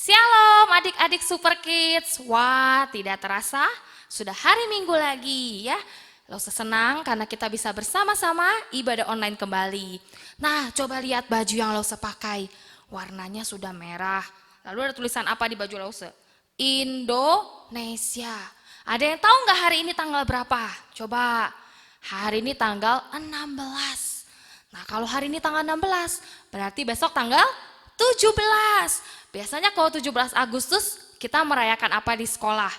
Shalom adik-adik Super Kids. Wah, tidak terasa sudah hari Minggu lagi ya. Losa senang karena kita bisa bersama-sama ibadah online kembali. Nah, coba lihat baju yang Losa pakai. Warnanya sudah merah. Lalu ada tulisan apa di baju Losa? Indonesia. Ada yang tahu nggak hari ini tanggal berapa? Coba. Hari ini tanggal 16. Nah, kalau hari ini tanggal 16, berarti besok tanggal 17. Biasanya kalau 17 Agustus kita merayakan apa di sekolah?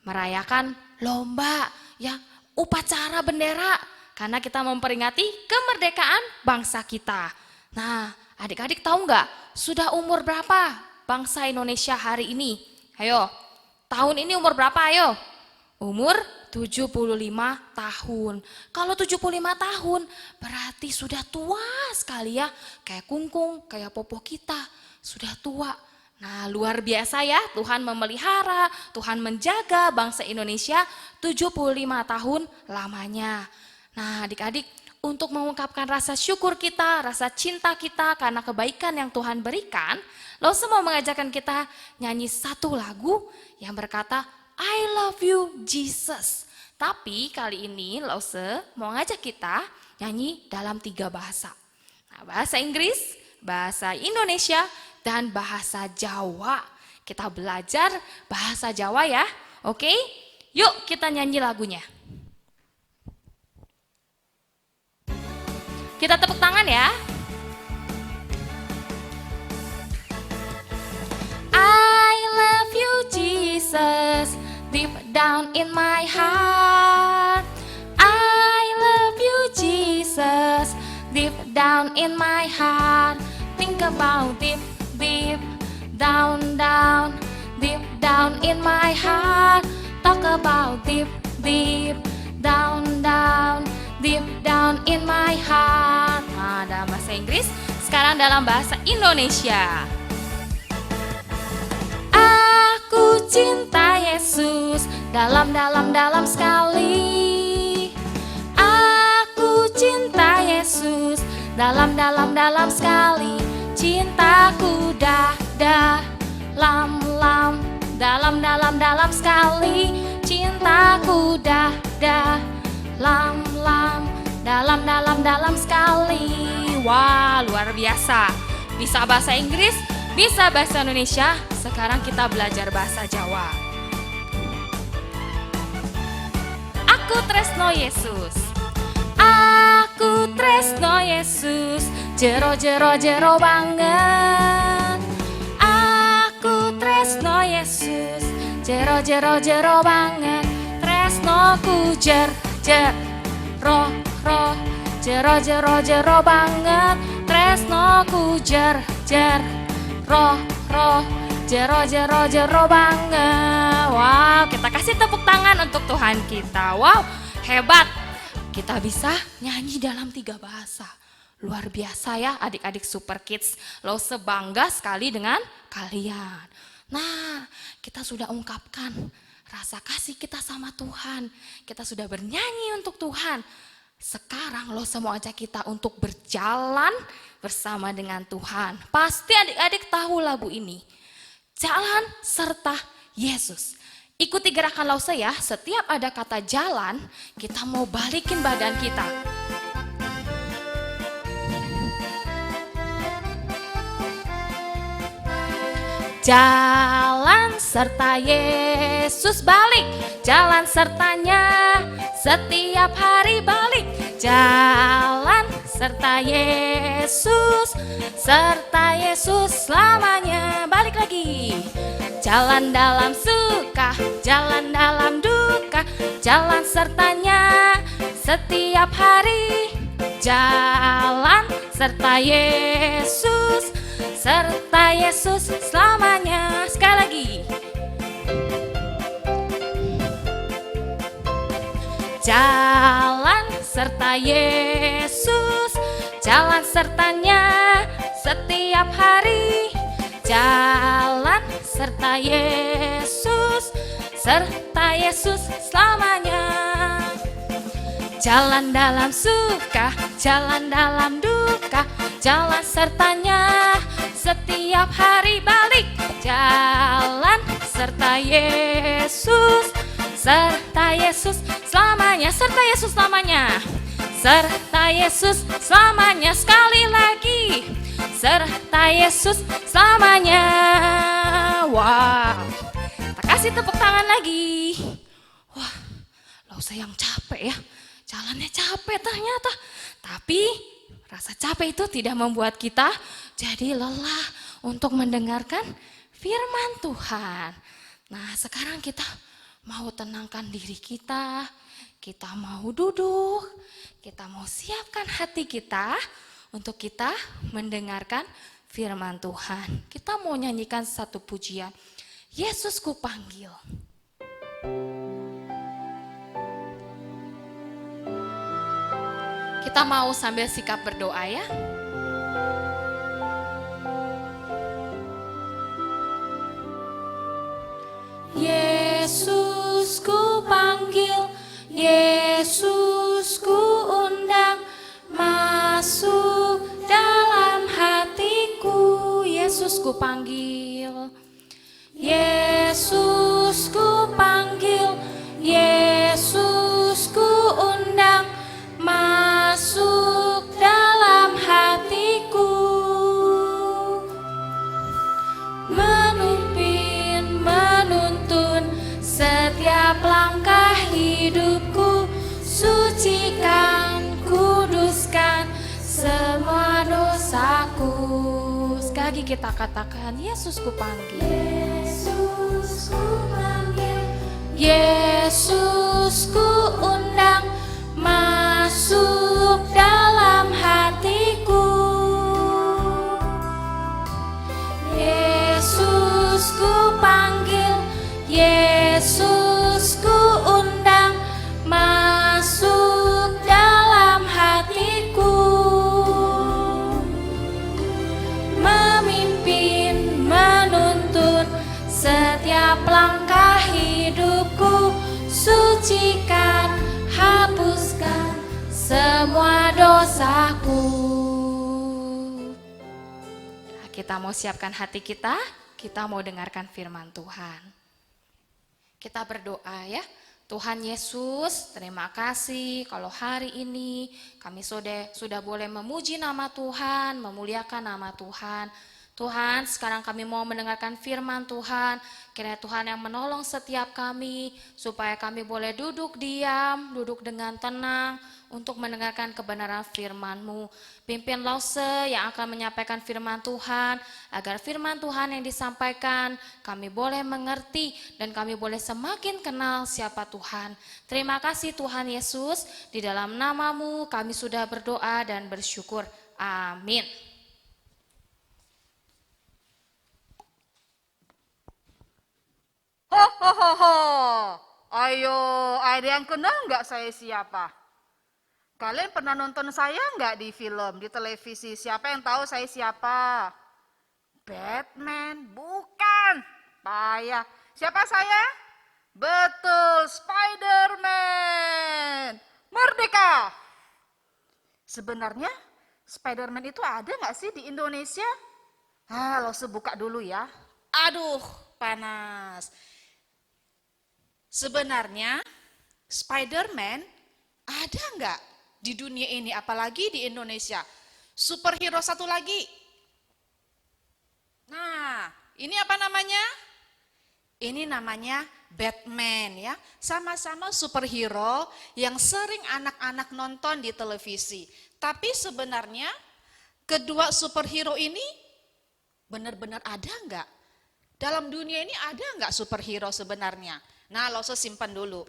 Merayakan lomba, ya, upacara bendera. Karena kita memperingati kemerdekaan bangsa kita. Nah, adik-adik tahu nggak sudah umur berapa bangsa Indonesia hari ini? Ayo, tahun ini umur berapa ayo? Umur 75 tahun. Kalau 75 tahun berarti sudah tua sekali ya. Kayak kungkung, kayak popo kita. Sudah tua. Nah, luar biasa ya, Tuhan memelihara, Tuhan menjaga bangsa Indonesia 75 tahun lamanya. Nah, adik-adik, untuk mengungkapkan rasa syukur kita, rasa cinta kita karena kebaikan yang Tuhan berikan, Losa mau mengajarkan kita nyanyi satu lagu yang berkata, I love you Jesus. Tapi kali ini Losa mau ngajak kita nyanyi dalam 3 bahasa. Nah, bahasa Inggris, bahasa Indonesia, dan bahasa Jawa. Kita belajar bahasa Jawa ya. Oke? Yuk kita nyanyi lagunya. Kita tepuk tangan ya. I love you Jesus, deep down in my heart. I love you Jesus, deep down in my heart. Think about it. Deep down, deep down in my heart. Talk about deep down, deep down in my heart. Nah, dalam bahasa Inggris, sekarang dalam bahasa Indonesia. Aku cinta Yesus dalam sekali. Aku cinta Yesus dalam sekali. Cintaku dalam sekali. Cintaku dalam sekali. Wah, luar biasa. Bisa bahasa Inggris, bisa bahasa Indonesia. Sekarang kita belajar bahasa Jawa. Aku tresno Yesus. Aku tresno Yesus. Jero banget. Aku tresno Yesus. Jero banget. Tresnoku roh. Jero banget. Tresnoku roh. Jero banget. Wow, kita kasih tepuk tangan untuk Tuhan kita. Wow, hebat. Kita bisa nyanyi dalam 3 bahasa. Luar biasa ya adik-adik Super Kids. Losa bangga sekali dengan kalian. Nah, kita sudah ungkapkan rasa kasih kita sama Tuhan. Kita sudah bernyanyi untuk Tuhan. Sekarang Losa mau ajak kita untuk berjalan bersama dengan Tuhan. Pasti adik-adik tahu lagu ini. Jalan serta Yesus. Ikuti gerakan Losa ya. Setiap ada kata jalan, kita mau balikin badan kita. Jalan serta Yesus balik. Jalan sertanya setiap hari balik. Jalan serta Yesus selamanya. Balik lagi. Jalan dalam suka, jalan dalam duka. Jalan sertanya setiap hari. Jalan serta Yesus selamanya. Sekali lagi. Jalan serta Yesus, jalan sertanya setiap hari. Jalan serta Yesus selamanya. Jalan dalam suka, jalan dalam duka. Jalan sertanya setiap hari balik jalan serta Yesus selamanya, serta Yesus selamanya, serta Yesus selamanya, sekali lagi, serta Yesus selamanya. Wow, kita kasih tepuk tangan lagi. Wah, gak usah yang capek ya, jalannya capek ternyata. Tapi rasa capek itu tidak membuat kita jadi lelah untuk mendengarkan firman Tuhan. Nah, sekarang kita mau tenangkan diri kita mau duduk, kita mau siapkan hati kita untuk kita mendengarkan firman Tuhan. Kita mau nyanyikan satu pujian, Yesus ku panggil. Kita mau sambil sikap berdoa ya. Yesus ku panggil, Yesus ku undang, masuk dalam hatiku. Yesus ku panggil, Yesus ku panggil, Yesus ku undang, masuk dalam hatiku. Memimpin, menuntun setiap langkah hidupku, sucikan, kuduskan semua dosaku. Sekali lagi kita katakan, Yesus ku panggil, Yesus ku panggil, Yesus ku undang, masuk dalam hatiku. Yesus ku panggil, Yesus ku undang, masuk dalam hatiku. Memimpin, menuntun setiap langkah hidupku, sucikan, hapuskan semua dosaku. Kita mau siapkan hati kita mau dengarkan firman Tuhan. Kita berdoa ya. Tuhan Yesus, terima kasih kalau hari ini kami sudah boleh memuji nama Tuhan, memuliakan nama Tuhan. Tuhan, sekarang kami mau mendengarkan firman Tuhan. Kiranya Tuhan yang menolong setiap kami, supaya kami boleh duduk diam, duduk dengan tenang, untuk mendengarkan kebenaran firman-Mu. Pimpin Lause yang akan menyampaikan firman Tuhan, agar firman Tuhan yang disampaikan kami boleh mengerti dan kami boleh semakin kenal siapa Tuhan. Terima kasih Tuhan Yesus, di dalam nama-Mu kami sudah berdoa dan bersyukur. Amin. Ho ho ho ho. Ayo, ada yang kenal nggak saya siapa? Kalian pernah nonton saya nggak di film, di televisi? Siapa yang tahu saya siapa? Batman? Bukan. Payah. Siapa saya? Betul, Spider-Man. Merdeka. Sebenarnya Spider-Man itu ada nggak sih di Indonesia? Lo buka dulu ya. Aduh, panas. Sebenarnya Spider-Man ada nggak di dunia ini, apalagi di Indonesia? Superhero satu lagi. Nah, ini apa namanya? Ini namanya Batman ya. Sama-sama superhero yang sering anak-anak nonton di televisi. Tapi sebenarnya kedua superhero ini benar-benar ada nggak? Dalam dunia ini ada nggak superhero sebenarnya? Nah, Lause simpan dulu.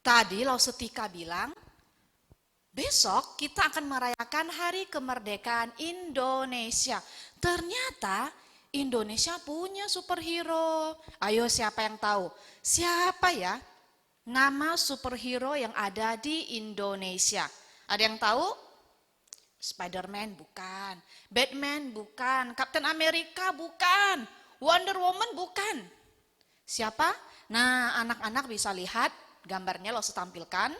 Tadi Lause Tika bilang, besok kita akan merayakan Hari Kemerdekaan Indonesia. Ternyata Indonesia punya superhero. Ayo siapa yang tahu? Siapa ya nama superhero yang ada di Indonesia? Ada yang tahu? Spider-Man bukan, Batman bukan, Captain America bukan, Wonder Woman bukan. Siapa? Nah, anak-anak bisa lihat gambarnya Lause tampilkan.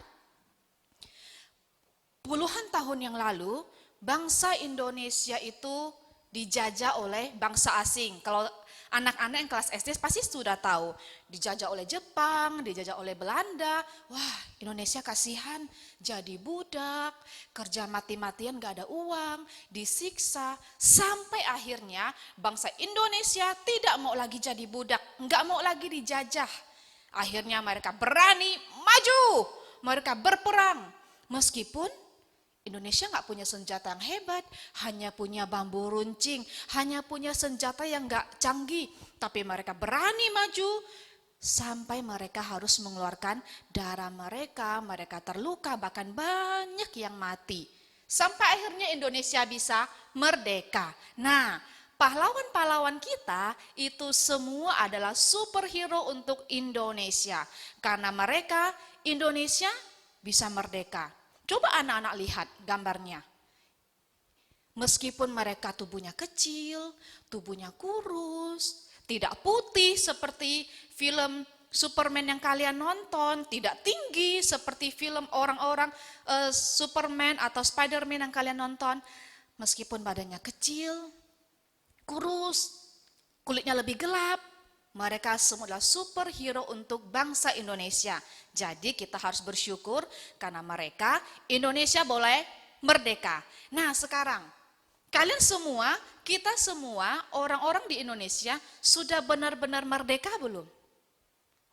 Puluhan tahun yang lalu, bangsa Indonesia itu dijajah oleh bangsa asing. Kalau anak-anak yang kelas SD pasti sudah tahu, dijajah oleh Jepang, dijajah oleh Belanda. Wah, Indonesia kasihan, jadi budak, kerja mati-matian gak ada uang, disiksa. Sampai akhirnya bangsa Indonesia tidak mau lagi jadi budak, gak mau lagi dijajah. Akhirnya mereka berani maju, mereka berperang. Meskipun Indonesia nggak punya senjata yang hebat, hanya punya bambu runcing, hanya punya senjata yang nggak canggih. Tapi mereka berani maju sampai mereka harus mengeluarkan darah mereka, mereka terluka, bahkan banyak yang mati. Sampai akhirnya Indonesia bisa merdeka. Nah, pahlawan-pahlawan kita itu semua adalah superhero untuk Indonesia. Karena mereka, Indonesia bisa merdeka. Coba anak-anak lihat gambarnya. Meskipun mereka tubuhnya kecil, tubuhnya kurus, tidak putih seperti film Superman yang kalian nonton, tidak tinggi seperti film orang-orang Superman atau Spiderman yang kalian nonton. Meskipun badannya kecil, kurus, kulitnya lebih gelap, mereka semua adalah superhero untuk bangsa Indonesia. Jadi kita harus bersyukur karena mereka, Indonesia boleh merdeka. Nah sekarang, kalian semua, kita semua, orang-orang di Indonesia sudah benar-benar merdeka belum?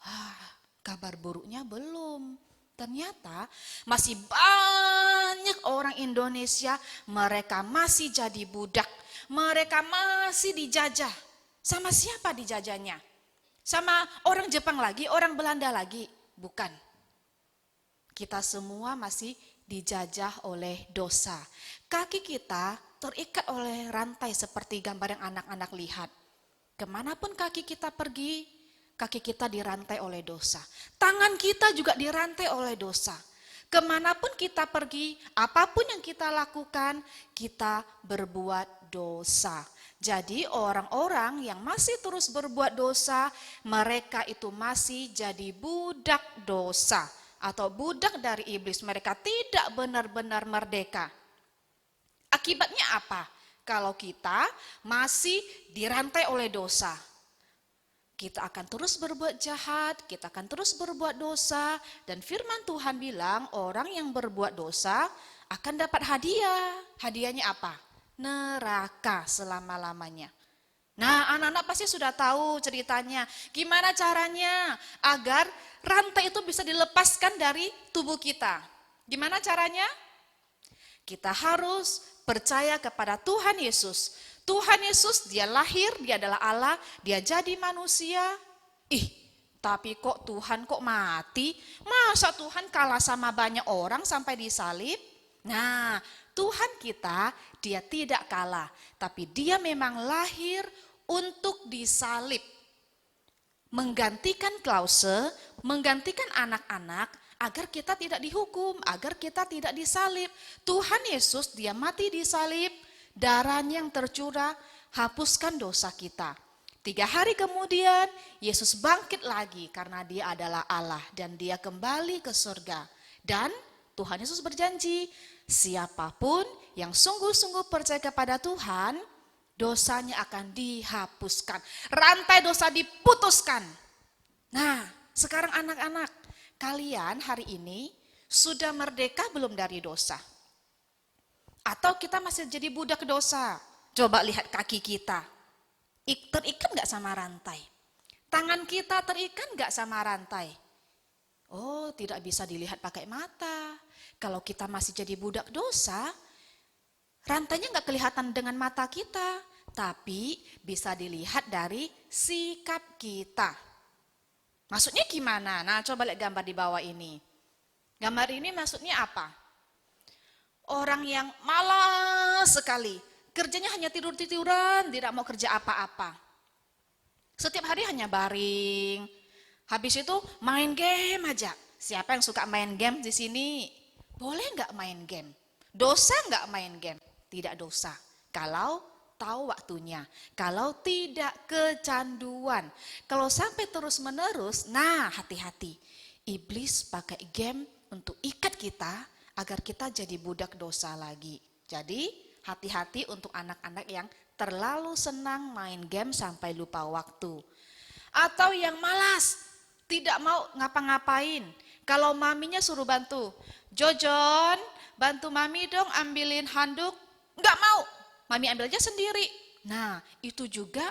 Wah, kabar buruknya belum. Ternyata masih banyak orang Indonesia, mereka masih jadi budak. Mereka masih dijajah. Sama siapa dijajahnya? Sama orang Jepang lagi, orang Belanda lagi? Bukan. Kita semua masih dijajah oleh dosa. Kaki kita terikat oleh rantai seperti gambar yang anak-anak lihat. Kemanapun kaki kita pergi, kaki kita dirantai oleh dosa. Tangan kita juga dirantai oleh dosa. Kemanapun kita pergi, apapun yang kita lakukan, kita berbuat dosa. Jadi orang-orang yang masih terus berbuat dosa, mereka itu masih jadi budak dosa. Atau budak dari iblis, mereka tidak benar-benar merdeka. Akibatnya apa? Kalau kita masih dirantai oleh dosa, kita akan terus berbuat jahat, kita akan terus berbuat dosa. Dan firman Tuhan bilang orang yang berbuat dosa akan dapat hadiah. Hadiahnya apa? Neraka selama-lamanya. Nah anak-anak pasti sudah tahu ceritanya. Gimana caranya agar rantai itu bisa dilepaskan dari tubuh kita? Gimana caranya? Kita harus percaya kepada Tuhan Yesus. Tuhan Yesus dia lahir, dia adalah Allah, dia jadi manusia. Tapi kok Tuhan kok mati? Masa Tuhan kalah sama banyak orang sampai disalib? Nah, Tuhan kita dia tidak kalah, tapi dia memang lahir untuk disalib. Menggantikan Klause, menggantikan anak-anak agar kita tidak dihukum, agar kita tidak disalib. Tuhan Yesus dia mati disalib, darahnya yang tercurah hapuskan dosa kita. 3 hari kemudian Yesus bangkit lagi karena dia adalah Allah dan dia kembali ke surga. Dan Tuhan Yesus berjanji, siapapun yang sungguh-sungguh percaya kepada Tuhan, dosanya akan dihapuskan. Rantai dosa diputuskan. Nah, sekarang anak-anak, kalian hari ini sudah merdeka belum dari dosa? Atau kita masih jadi budak dosa? Coba lihat kaki kita. Terikat gak sama rantai? Tangan kita terikat gak sama rantai? Oh, tidak bisa dilihat pakai mata. Kalau kita masih jadi budak dosa, rantainya gak kelihatan dengan mata kita, tapi bisa dilihat dari sikap kita. Maksudnya gimana? Nah, coba lihat gambar di bawah ini. Gambar ini maksudnya apa? Orang yang malas sekali, kerjanya hanya tidur-tiduran, tidak mau kerja apa-apa. Setiap hari hanya baring. Habis itu main game aja. Siapa yang suka main game di sini? Boleh nggak main game? Dosa nggak main game? Tidak dosa. Kalau tahu waktunya. Kalau tidak kecanduan. Kalau sampai terus-menerus, nah hati-hati. Iblis pakai game untuk ikat kita agar kita jadi budak dosa lagi. Jadi hati-hati untuk anak-anak yang terlalu senang main game sampai lupa waktu. Atau yang malas, tidak mau ngapa-ngapain. Kalau maminya suruh bantu, Jojon, bantu mami dong ambilin handuk. Enggak mau, mami ambil aja sendiri. Nah, itu juga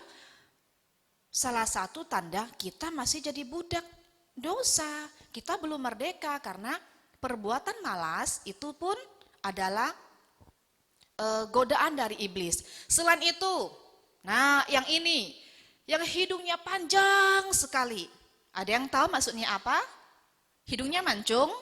salah satu tanda kita masih jadi budak dosa. Kita belum merdeka karena perbuatan malas itu pun adalah godaan dari iblis. Selain itu, nah yang ini, yang hidungnya panjang sekali. Ada yang tahu maksudnya apa? Hidungnya mancung?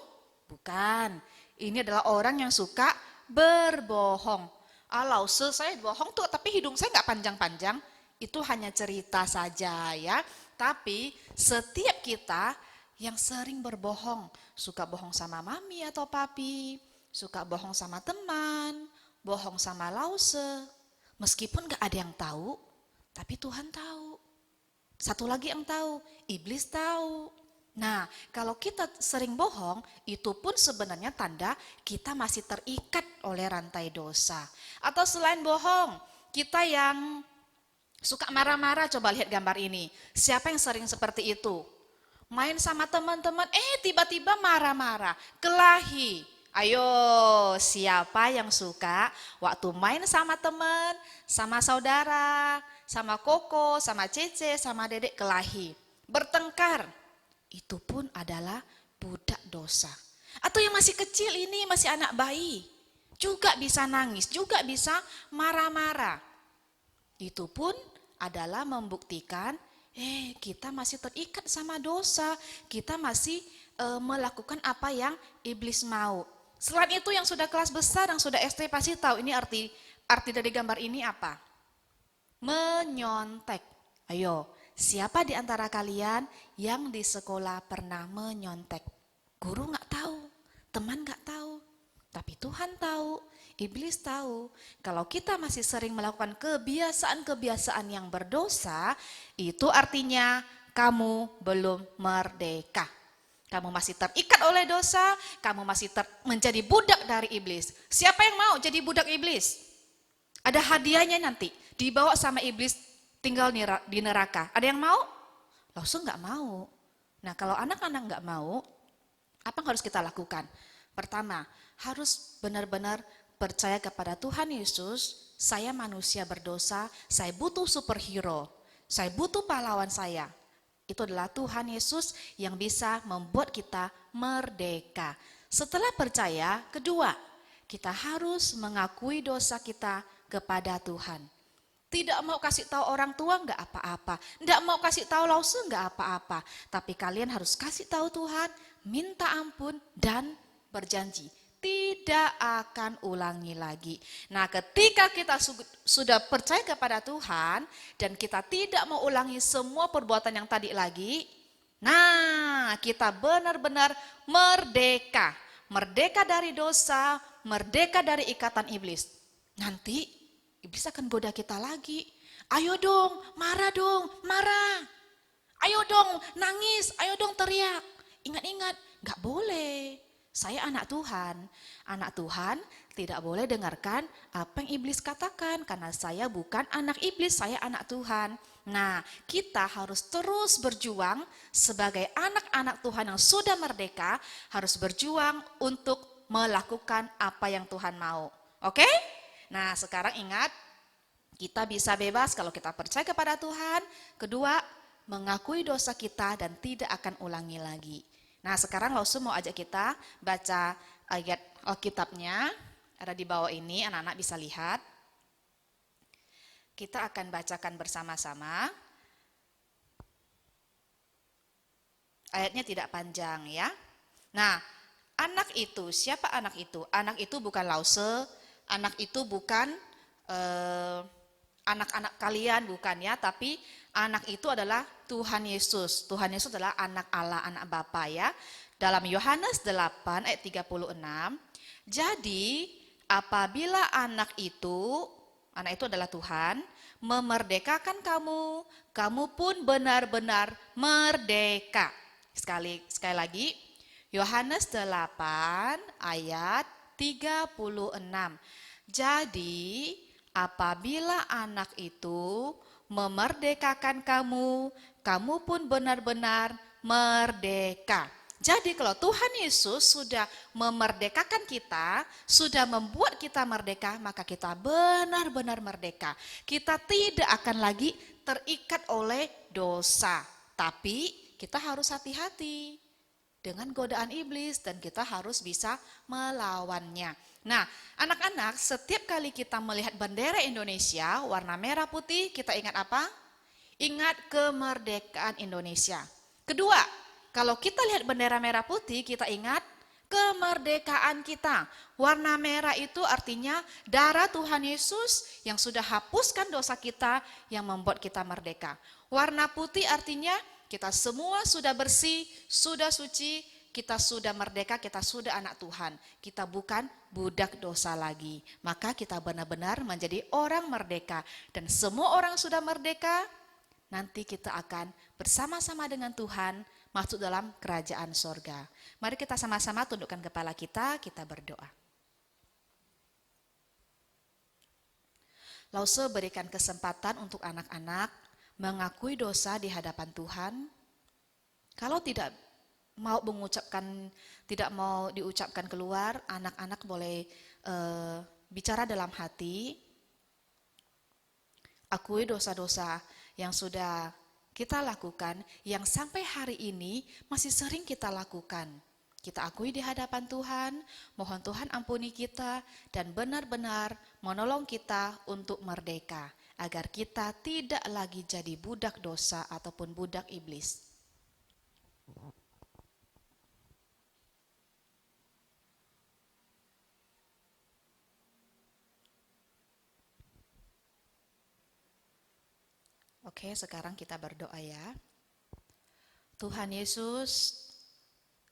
Bukan. Ini adalah orang yang suka berbohong. Alau, saya bohong tuh, tapi hidung saya nggak panjang-panjang. Itu hanya cerita saja ya. Tapi setiap kita yang sering berbohong, suka bohong sama mami atau papi, suka bohong sama teman, bohong sama lause. Meskipun nggak ada yang tahu, tapi Tuhan tahu. Satu lagi yang tahu, iblis tahu. Nah, kalau kita sering bohong, itu pun sebenarnya tanda kita masih terikat oleh rantai dosa. Atau selain bohong, kita yang suka marah-marah, coba lihat gambar ini. Siapa yang sering seperti itu? Main sama teman-teman, tiba-tiba marah-marah, kelahi. Ayo, siapa yang suka waktu main sama teman, sama saudara, sama koko, sama cece, sama dedek kelahi. Bertengkar, itu pun adalah budak dosa. Atau yang masih kecil ini, masih anak bayi, juga bisa nangis, juga bisa marah-marah. Itu pun adalah membuktikan kita masih terikat sama dosa, kita masih melakukan apa yang iblis mau. Selain itu yang sudah kelas besar, yang sudah SD pasti tahu ini arti dari gambar ini apa? Menyontek. Ayo, siapa di antara kalian yang di sekolah pernah menyontek? Guru nggak tahu, teman nggak tahu, tapi Tuhan tahu, iblis tahu. Kalau kita masih sering melakukan kebiasaan-kebiasaan yang berdosa, itu artinya kamu belum merdeka. Kamu masih terikat oleh dosa, kamu masih menjadi budak dari iblis. Siapa yang mau jadi budak iblis? Ada hadiahnya nanti, dibawa sama iblis tinggal di neraka. Ada yang mau? Langsung nggak mau. Nah, kalau anak-anak nggak mau, apa yang harus kita lakukan? Pertama, harus benar-benar percaya kepada Tuhan Yesus. Saya manusia berdosa, saya butuh superhero, saya butuh pahlawan saya. Itu adalah Tuhan Yesus yang bisa membuat kita merdeka. Setelah percaya, kedua, kita harus mengakui dosa kita kepada Tuhan. Tidak mau kasih tahu orang tua nggak apa-apa, nggak mau kasih tahu lause nggak apa-apa, tapi kalian harus kasih tahu Tuhan, minta ampun dan berjanji tidak akan ulangi lagi. Nah, ketika kita sudah percaya kepada Tuhan dan kita tidak mau ulangi semua perbuatan yang tadi lagi, nah kita benar-benar merdeka. Merdeka dari dosa, merdeka dari ikatan iblis. Nanti iblis akan goda kita lagi. Ayo dong, marah dong, marah. Ayo dong, nangis, ayo dong teriak. Ingat-ingat, gak boleh. Saya anak Tuhan. Anak Tuhan tidak boleh dengarkan apa yang iblis katakan. Karena saya bukan anak iblis, saya anak Tuhan. Nah, kita harus terus berjuang sebagai anak-anak Tuhan yang sudah merdeka. Harus berjuang untuk melakukan apa yang Tuhan mau. Oke? Nah, sekarang ingat, kita bisa bebas kalau kita percaya kepada Tuhan. Kedua, mengakui dosa kita dan tidak akan ulangi lagi. Nah, sekarang Lausu mau ajak kita baca ayat Alkitabnya, ada di bawah ini, anak-anak bisa lihat. Kita akan bacakan bersama-sama. Ayatnya tidak panjang ya. Nah, anak itu, siapa anak itu? Anak itu bukan Lause, anak itu bukan anak-anak kalian, bukan ya, tapi anak itu adalah Tuhan Yesus. Tuhan Yesus adalah anak Allah, anak Bapa ya. Dalam Yohanes 8 ayat 36, jadi apabila anak itu adalah Tuhan, memerdekakan kamu, kamu pun benar-benar merdeka. Sekali lagi, Yohanes 8 ayat 36. Jadi apabila anak itu memerdekakan kamu, kamu pun benar-benar merdeka. Jadi kalau Tuhan Yesus sudah memerdekakan kita, sudah membuat kita merdeka, maka kita benar-benar merdeka. Kita tidak akan lagi terikat oleh dosa. Tapi kita harus hati-hati dengan godaan iblis dan kita harus bisa melawannya. Nah, anak-anak, setiap kali kita melihat bendera Indonesia warna merah putih, kita ingat apa? Ingat kemerdekaan Indonesia. Kedua, kalau kita lihat bendera merah putih, kita ingat kemerdekaan kita. Warna merah itu artinya darah Tuhan Yesus yang sudah hapuskan dosa kita, yang membuat kita merdeka. Warna putih artinya kita semua sudah bersih, sudah suci, kita sudah merdeka, kita sudah anak Tuhan. Kita bukan budak dosa lagi. Maka kita benar-benar menjadi orang merdeka. Dan semua orang sudah merdeka, nanti kita akan bersama-sama dengan Tuhan masuk dalam kerajaan sorga. Mari kita sama-sama tundukkan kepala kita berdoa. Lause berikan kesempatan untuk anak-anak mengakui dosa di hadapan Tuhan. Kalau tidak mau diucapkan keluar, anak-anak boleh bicara dalam hati. Akui dosa-dosa yang sudah kita lakukan, yang sampai hari ini masih sering kita lakukan. Kita akui di hadapan Tuhan, mohon Tuhan ampuni kita dan benar-benar menolong kita untuk merdeka, agar kita tidak lagi jadi budak dosa ataupun budak iblis. Oke, sekarang kita berdoa ya. Tuhan Yesus,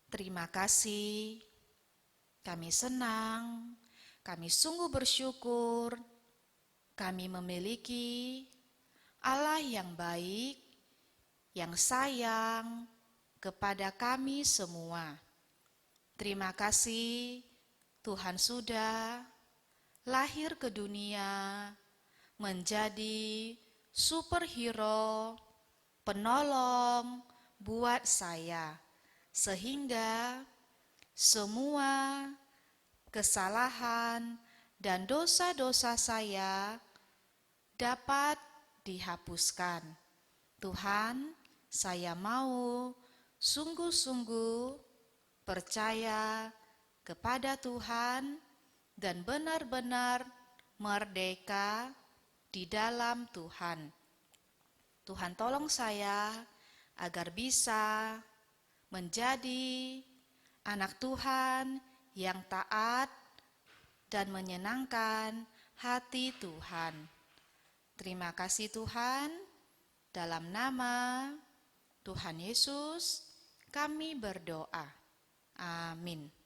terima kasih. Kami senang, kami sungguh bersyukur. Kami memiliki Allah yang baik, yang sayang kepada kami semua. Terima kasih Tuhan sudah lahir ke dunia menjadi superhero, penolong buat saya, sehingga semua kesalahan dan dosa-dosa saya dapat dihapuskan. Tuhan, saya mau sungguh-sungguh percaya kepada Tuhan dan benar-benar merdeka di dalam Tuhan. Tuhan tolong saya agar bisa menjadi anak Tuhan yang taat dan menyenangkan hati Tuhan. Terima kasih Tuhan, dalam nama Tuhan Yesus kami berdoa. Amin.